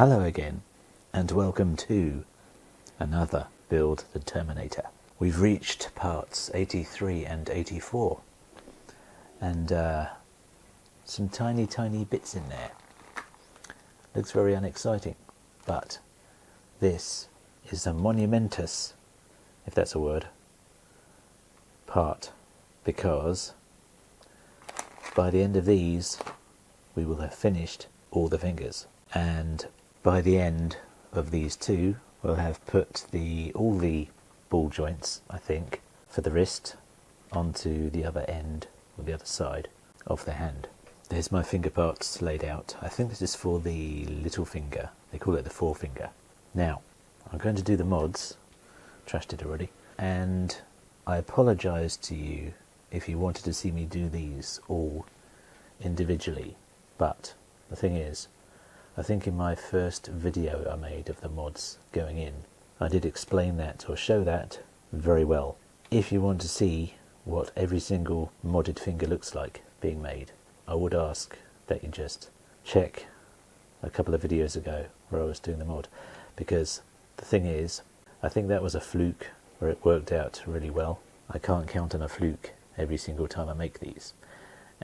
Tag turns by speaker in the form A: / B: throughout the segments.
A: Hello again, and welcome to another Build the Terminator. We've reached parts 83 and 84, and some tiny bits in there. Looks very unexciting, but this is a monumentous, if that's a word, part, because by the end of these we will have finished all the fingers, and by the end of these two we'll have put all the ball joints, I think, for the wrist onto the other end or the other side of the hand. There's my finger parts laid out. I think this is for the little finger. They call it the forefinger. Now I'm going to do the mods. Trashed it already, and I apologise to you if you wanted to see me do these all individually, but the thing is, I think in my first video I made of the mods going in, I did explain that or show that very well. If you want to see what every single modded finger looks like being made, I would ask that you just check a couple of videos ago where I was doing the mod, because the thing is, I think that was a fluke where it worked out really well. I can't count on a fluke every single time I make these.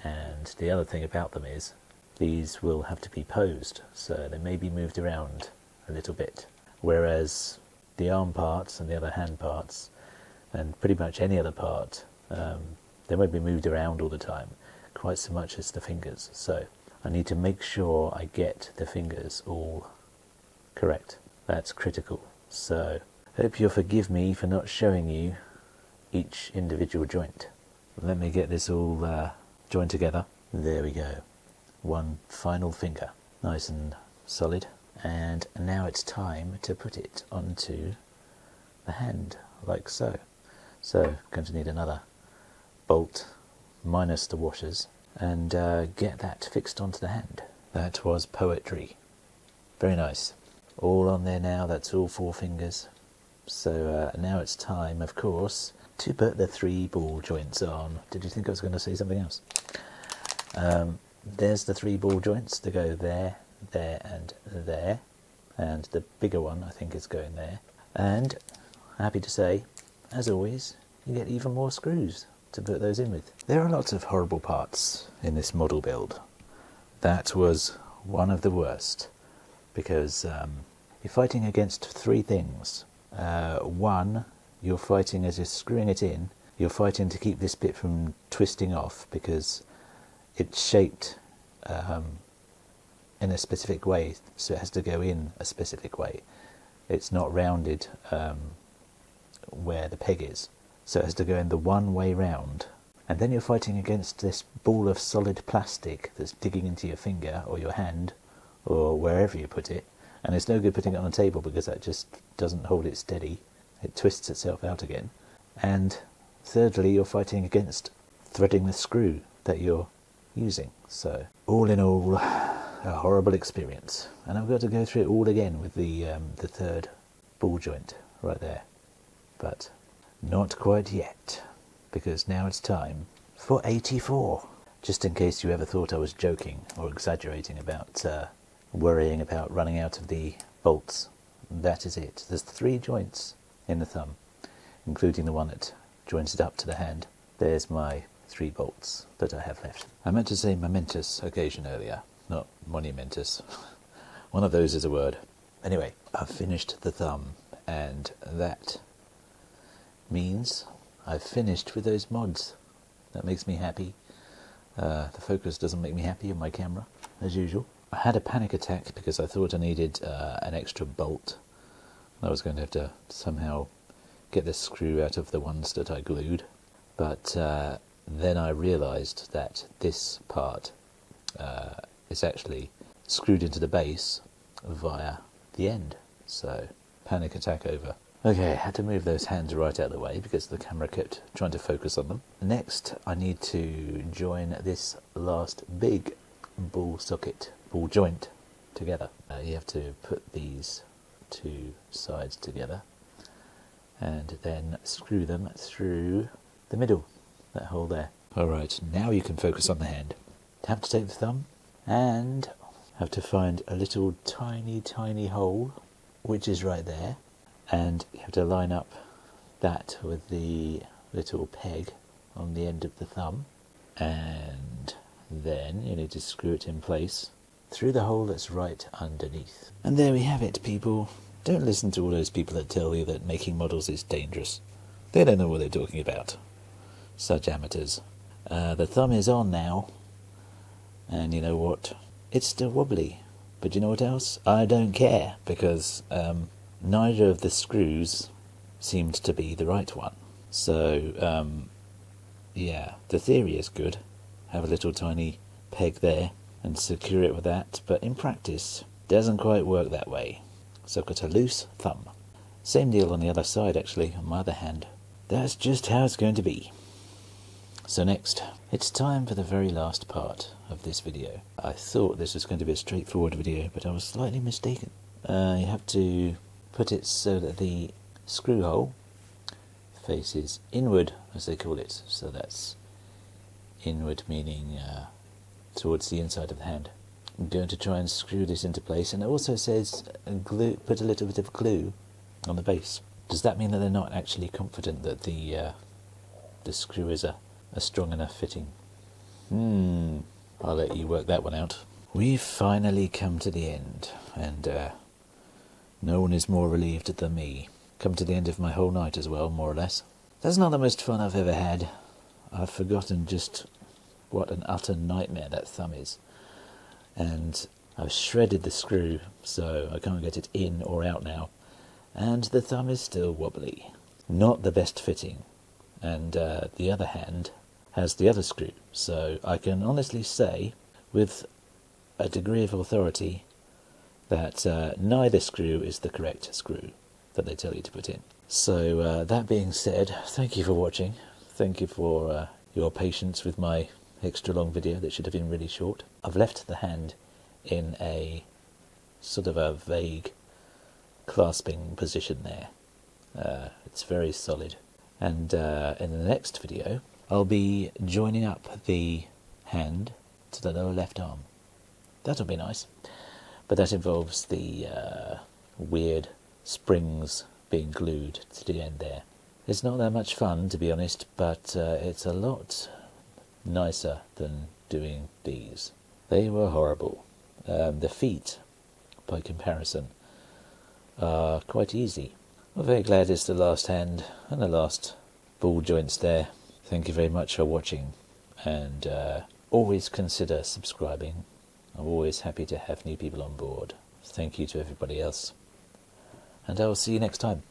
A: And the other thing about them is, these will have to be posed, so they may be moved around a little bit. Whereas the arm parts and the other hand parts, and pretty much any other part, they won't be moved around all the time, quite so much as the fingers. So I need to make sure I get the fingers all correct. That's critical. So I hope you'll forgive me for not showing you each individual joint. Let me get this all joined together. There we go. One final finger, nice and solid, and now it's time to put it onto the hand, like so. So going to need another bolt minus the washers and get that fixed onto the hand. That was poetry. Very nice. All on there now. That's all four fingers. So now it's time, of course, to put the three ball joints on. Did you think I was going to say something else? There's the three ball joints. They go there, there and there, and the bigger one I think is going there. And happy to say, as always, you get even more screws to put those in with. There are lots of horrible parts in this model build. That was one of the worst, because you're fighting against three things. One, you're fighting as you're screwing it in, you're fighting to keep this bit from twisting off, because it's shaped in a specific way, so it has to go in a specific way. It's not rounded where the peg is, so it has to go in the one way round. And then you're fighting against this ball of solid plastic that's digging into your finger or your hand or wherever you put it, and it's no good putting it on a table because that just doesn't hold it steady. It twists itself out again. And thirdly, you're fighting against threading the screw that you're using. So all in all, a horrible experience, and I've got to go through it all again with the third ball joint right there, but not quite yet, because now it's time for 84. Just in case you ever thought I was joking or exaggerating about worrying about running out of the bolts, that is it. There's three joints in the thumb, including the one that joins it up to the hand. There's my three bolts that I have left. I meant to say momentous occasion earlier, not monumentous. One of those is a word. Anyway, I've finished the thumb, and that means I've finished with those mods. That makes me happy. The focus doesn't make me happy on my camera, as usual. I had a panic attack because I thought I needed an extra bolt. I was going to have to somehow get the screw out of the ones that I glued, but then I realised that this part is actually screwed into the base via the end. So, panic attack over. Okay, I had to move those hands right out of the way because the camera kept trying to focus on them. Next, I need to join this last big ball joint together. You have to put these two sides together and then screw them through the middle, that hole there. Alright, now you can focus on the hand. Tap to take the thumb, and have to find a little tiny hole, which is right there, and you have to line up that with the little peg on the end of the thumb, and then you need to screw it in place through the hole that's right underneath. And there we have it, people. Don't listen to all those people that tell you that making models is dangerous. They don't know what they're talking about. Such amateurs. The thumb is on now, and you know what? It's still wobbly. But you know what else? I don't care, because neither of the screws seemed to be the right one. So, yeah, the theory is good. Have a little tiny peg there and secure it with that, but in practice, doesn't quite work that way. So I've got a loose thumb. Same deal on the other side, actually, on my other hand. That's just how it's going to be. So next, it's time for the very last part of this video. I thought this was going to be a straightforward video, but I was slightly mistaken. You have to put it so that the screw hole faces inward, as they call it. So that's inward, meaning towards the inside of the hand. I'm going to try and screw this into place, and it also says glue, put a little bit of glue on the base. Does that mean that they're not actually confident that the screw is a strong enough fitting? I'll let you work that one out. We've finally come to the end, and no one is more relieved than me. Come to the end of my whole night as well, more or less. That's not the most fun I've ever had. I've forgotten just what an utter nightmare that thumb is. And I've shredded the screw, so I can't get it in or out now. And the thumb is still wobbly. Not the best fitting. And the other hand has the other screw. So I can honestly say, with a degree of authority, that neither screw is the correct screw that they tell you to put in. So that being said, thank you for watching. Thank you for your patience with my extra long video that should have been really short. I've left the hand in a sort of a vague clasping position there. It's very solid. And in the next video, I'll be joining up the hand to the lower left arm. That'll be nice. But that involves the weird springs being glued to the end there. It's not that much fun, to be honest, but it's a lot nicer than doing these. They were horrible. The feet, by comparison, are quite easy. I'm very glad it's the last hand and the last ball joints there. Thank you very much for watching, and always consider subscribing. I'm always happy to have new people on board. Thank you to everybody else, and I will see you next time.